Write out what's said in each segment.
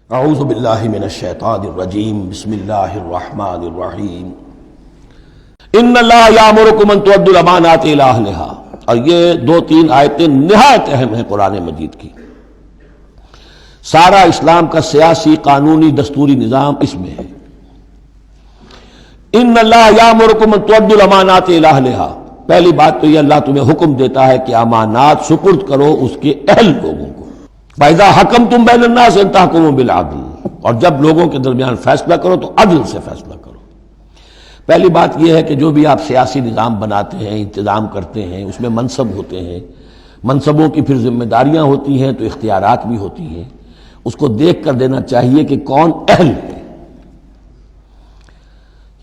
اعوذ باللہ من الشیطان الرجیم بسم اللہ الرحمن الرحیم ان اللہ یامرکم ان تؤدوا الامانات الی اہلہا۔ اور یہ دو تین آیتیں نہایت اہم ہیں قرآن مجید کی۔ سارا اسلام کا سیاسی قانونی دستوری نظام اس میں ہے۔ ان اللہ یامرکم ان تؤدوا الامانات الی اہلہا، پہلی بات تو یہ اللہ تمہیں حکم دیتا ہے کہ امانات سپرد کرو اس کے اہل لوگوں کو۔ فَإِذَا حَكَمْتُمْ بَيْنَ النَّاسِ أَن تَحْكُمُوا بِالْعَدْلِ، اور جب لوگوں کے درمیان فیصلہ کرو تو عدل سے فیصلہ کرو۔ پہلی بات یہ ہے کہ جو بھی آپ سیاسی نظام بناتے ہیں، انتظام کرتے ہیں، اس میں منصب ہوتے ہیں، منصبوں کی پھر ذمہ داریاں ہوتی ہیں تو اختیارات بھی ہوتی ہیں، اس کو دیکھ کر دینا چاہیے کہ کون اہل ہے۔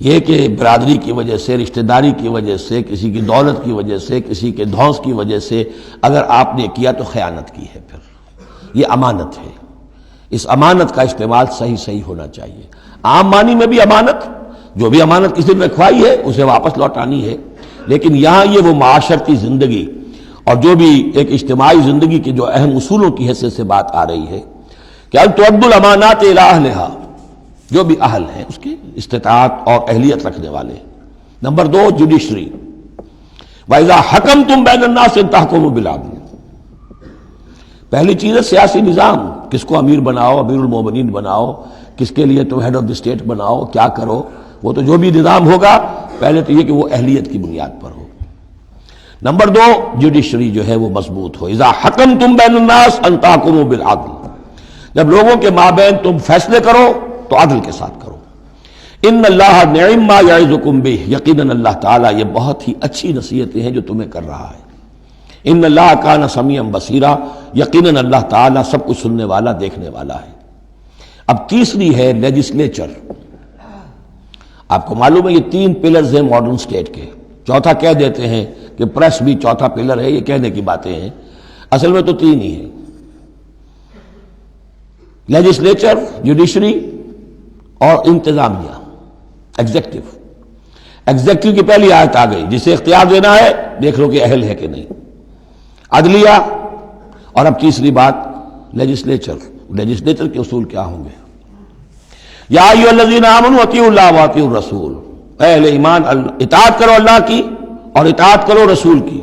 یہ کہ برادری کی وجہ سے، رشتہ داری کی وجہ سے، کسی کی دولت کی وجہ سے، کسی کے دھونس کی وجہ سے اگر آپ نے کیا تو خیانت کی ہے، پھر یہ امانت ہے۔ اس امانت کا استعمال صحیح ہونا چاہیے۔ عام معنی میں بھی امانت، جو بھی امانت کسی نے رکھوائی ہے اسے واپس لوٹانی ہے، لیکن یہاں یہ وہ معاشرتی زندگی اور جو بھی ایک اجتماعی زندگی کے جو اہم اصولوں کی حیثیت سے بات آ رہی ہے کہ ان تؤدوا الامانات الی اہلہا، جو بھی اہل ہیں اس کی استطاعت اور اہلیت رکھنے والے۔ نمبر دو، جوڈیشری۔ وَإِذَا حَكَمْتُمْ بَيْنَ النَّاسِ أَن تَحْكُمُوا بِالْعَدْلِ، پہلی چیز ہے سیاسی نظام، کس کو امیر بناؤ، امیر المومنین بناؤ، کس کے لیے تم ہیڈ آف دی اسٹیٹ بناؤ، کیا کرو، وہ تو جو بھی نظام ہوگا پہلے تو یہ کہ وہ اہلیت کی بنیاد پر ہو۔ نمبر دو، جوڈیشری جو ہے وہ مضبوط ہو۔ اذا حکمتم بین الناس ان تحکموا بالعدل، جب لوگوں کے مابین تم فیصلے کرو تو عدل کے ساتھ کرو۔ ان اللہ نعم ما یعظکم بہ، یقیناً اللہ تعالیٰ یہ بہت ہی اچھی نصیحتیں ہیں جو تمہیں کر رہا ہے۔ ان اللہ کان سمیعا بصیرا، یقیناً اللہ تعالیٰ سب کچھ سننے والا، دیکھنے والا ہے۔ اب تیسری ہے لیجسلیچر۔ آپ کو معلوم ہے یہ تین پلرز ہیں ماڈرن سٹیٹ کے، چوتھا کہہ دیتے ہیں کہ پریس بھی چوتھا پلر ہے، یہ کہنے کی باتیں ہیں، اصل میں تو تین ہی ہیں، لیجسلیچر، جوڈیشری اور انتظامیہ، ایگزیکٹو۔ ایگزیکٹو کی پہلی آیت آ گئی، جسے اختیار دینا ہے دیکھ لو کہ اہل ہے کہ نہیں، عدلیہ، اور اب تیسری بات لیجسلیچر۔ لیجسلیچر کے اصول کیا ہوں گے؟ یا ایھا الذین آمنوا اطیعوا اللہ واطیعوا الرسول، اے اہل ایمان اطاعت کرو اللہ کی اور اطاعت کرو رسول کی۔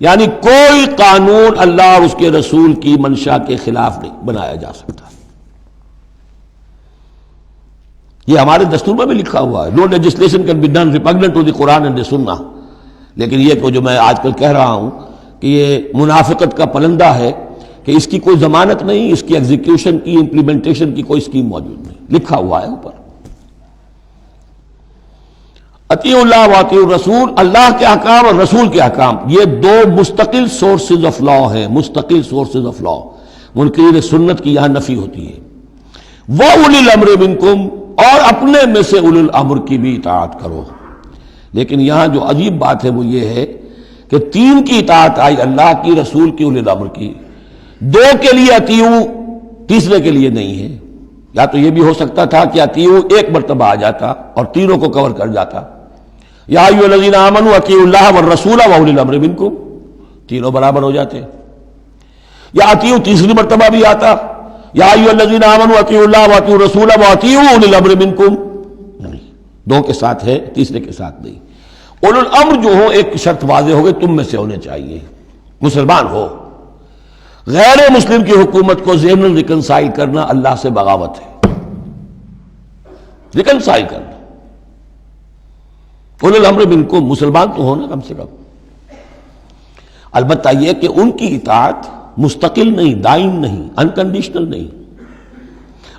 یعنی کوئی قانون اللہ اور اس کے رسول کی منشا کے خلاف نہیں بنایا جا سکتا۔ یہ ہمارے دستور میں بھی لکھا ہوا ہے، no legislation can be done repugnant to the Quran and the Sunnah. لیکن یہ جو میں آج کل کہہ رہا ہوں کہ یہ منافقت کا پلندہ ہے کہ اس کی کوئی ضمانت نہیں، اس کی ایگزیکیوشن کی، امپلیمنٹیشن کی کوئی اسکیم موجود نہیں، لکھا ہوا ہے اوپر۔ اطیعوا اللہ واطیعوا الرسول، اللہ کے احکام اور رسول کے احکام، یہ دو مستقل سورسز آف لا ہیں، مستقل سورسز آف لا۔ منکرین سنت کی یہاں نفی ہوتی ہے۔ وَأُولِي الْأَمْرِ مِنْكُمْ، اور اپنے میں سے اولو الامر کی بھی اطاعت کرو۔ لیکن یہاں جو عجیب بات ہے وہ یہ ہے کہ تین کی اطاعت آئی، اللہ کی، رسول کی، اولی الامر کی، دو کے لیے اطیعوا، تیسرے کے لیے نہیں ہے۔ یا تو یہ بھی ہو سکتا تھا کہ اطیعوا ایک مرتبہ آ جاتا اور تینوں کو کور کر جاتا، یا ایھا الذین آمنوا اطیعوا اللہ والرسول واولی الامر منکم، تینوں برابر ہو جاتے۔ یا اطیعوا تیسری مرتبہ بھی آتا، یا ایھا الذین آمنوا اطیعوا اللہ واطیعوا الرسول واطیعوا اولی الامر منکم، دو کے ساتھ ہے، تیسرے کے ساتھ نہیں۔ اولو الامر جو ہو ایک شرط واضح ہو گئی، تم میں سے ہونے چاہیے، مسلمان ہو۔ غیر مسلم کی حکومت کو ضمن ریکنسائل کرنا اللہ سے بغاوت ہے، ریکنسائل کرنا۔ اولو الامر منکم، مسلمان تو ہونا کم سے کم۔ البتہ یہ کہ ان کی اطاعت مستقل نہیں، دائم نہیں، انکنڈیشنل نہیں۔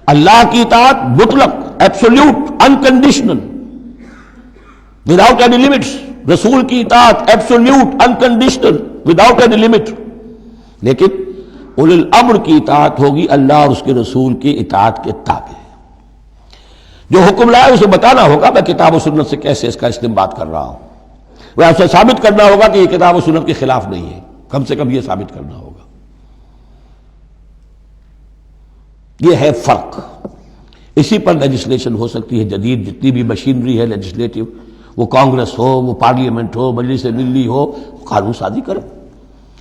اللہ کی اطاعت مطلق، absolute, unconditional, without any limits. رسول کی اطاعت absolute, unconditional, without any limit. لیکن اولو الامر کی اطاعت ہوگی اللہ اور اس کے رسول کی اطاعت کے تابع۔ جو حکم لائے اسے بتانا ہوگا، میں کتاب و سنت سے کیسے اس کا استنباط کر رہا ہوں، وہ اسے ثابت کرنا ہوگا کہ یہ کتاب و سنت کے خلاف نہیں ہے، کم سے کم یہ ثابت کرنا ہوگا۔ یہ ہے فرق۔ اسی پر لیجسلیشن ہو سکتی ہے جدید، جتنی بھی مشینری ہے لیجسلیٹو، وہ کانگریس ہو، وہ پارلیمنٹ ہو، مجلس ملی ہو، قانون سازی کرے۔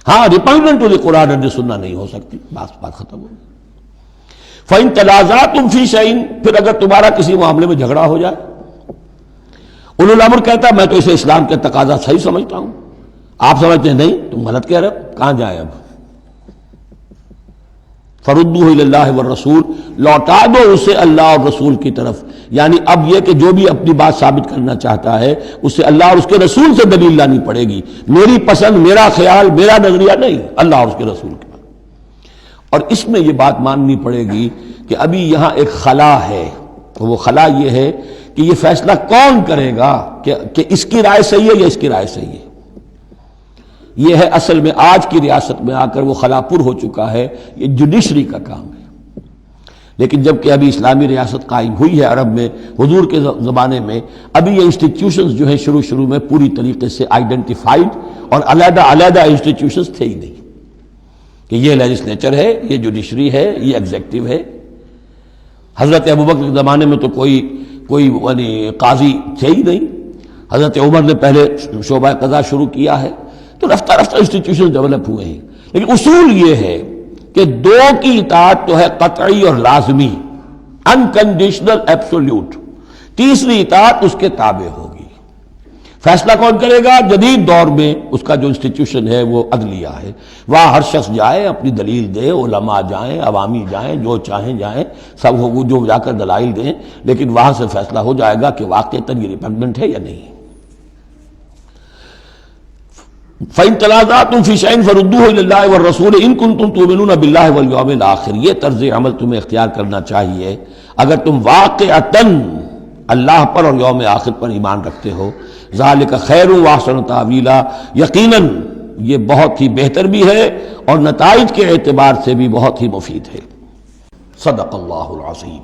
ہاں ریپگننٹ to the Quran and the سنہ نہیں ہو سکتی، بات ختم ہو گئی۔ فَإِن تَنَازَعْتُمْ فِي شَيْءٍ، پھر اگر تمہارا کسی معاملے میں جھگڑا ہو جائے. اولو الامر کہتا ہے میں تو اسے اسلام کے تقاضا صحیح سمجھتا ہوں، آپ سمجھتے ہیں نہیں تم غلط کہہ رہے ہو، کہاں جائیں اب؟ فَرُدُّوهُ إِلَى اللَّهِ وَالرَّسُولِ، لوٹا دو اسے اللہ اور رسول کی طرف. یعنی اب یہ کہ جو بھی اپنی بات ثابت کرنا چاہتا ہے اسے اللہ اور اس کے رسول سے دلیل لانی پڑے گی، میری پسند، میرا خیال، میرا نظریہ نہیں، اللہ اور اس کے رسول کے. اور اس میں یہ بات ماننی پڑے گی کہ ابھی یہاں ایک خلا ہے، وہ خلا یہ ہے کہ یہ فیصلہ کون کرے گا کہ اس کی رائے صحیح ہے یا اس کی رائے صحیح ہے. یہ ہے اصل میں آج کی ریاست میں آ کر وہ خلا پر ہو چکا ہے، یہ جوڈیشری کا کام ہے. لیکن جب کہ ابھی اسلامی ریاست قائم ہوئی ہے عرب میں حضور کے زمانے میں، ابھی یہ انسٹیٹیوشنز جو ہیں شروع میں پوری طریقے سے آئیڈینٹیفائڈ اور علیحدہ علیحدہ انسٹیٹیوشنز تھے ہی نہیں کہ یہ لیجسلیچر ہے، یہ جوڈیشری ہے، یہ ایگزیکٹو ہے. حضرت ابوبکر کے زمانے میں تو کوئی یعنی قاضی تھے ہی نہیں. حضرت عمر نے پہلے شعبہ قضا شروع کیا ہے، تو رفتہ رفتہ انسٹیٹیوشن ڈیولپ ہوئے ہیں. لیکن اصول یہ ہے کہ دو کی اطاعت تو ہے قطعی اور لازمی، انکنڈیشنل ایبسولوٹ. تیسری اطاعت اس کے تابع ہوگی. فیصلہ کون کرے گا؟ جدید دور میں اس کا جو انسٹیٹیوشن ہے وہ عدلیہ ہے. وہاں ہر شخص جائے، اپنی دلیل دے، علماء جائیں، عوامی جائیں، جو چاہیں جائیں، سب وہ جو جا کر دلائل دیں، لیکن وہاں سے فیصلہ ہو جائے گا کہ واقعتاً یہ ریپگننٹ ہے یا نہیں. فَإِن تَنَازَعْتُمْ فِي شَيْءٍ فَرُدُّوهُ إِلَى اللَّهِ وَالرَّسُولِ إِن كُنتُمْ تُؤْمِنُونَ بِاللَّهِ وَالْيَوْمِ الْآخِرِ. یہ طرز عمل تمہیں اختیار کرنا چاہیے اگر تم واقعتاً اللہ پر اور یوم آخر پر ایمان رکھتے ہو. ذَلِكَ خَيْرٌ وَأَحْسَنُ تَأْوِيلًا، یقیناً یہ بہت ہی بہتر بھی ہے اور نتائج کے اعتبار سے بھی بہت ہی مفید ہے. صدق اللہ العظیم.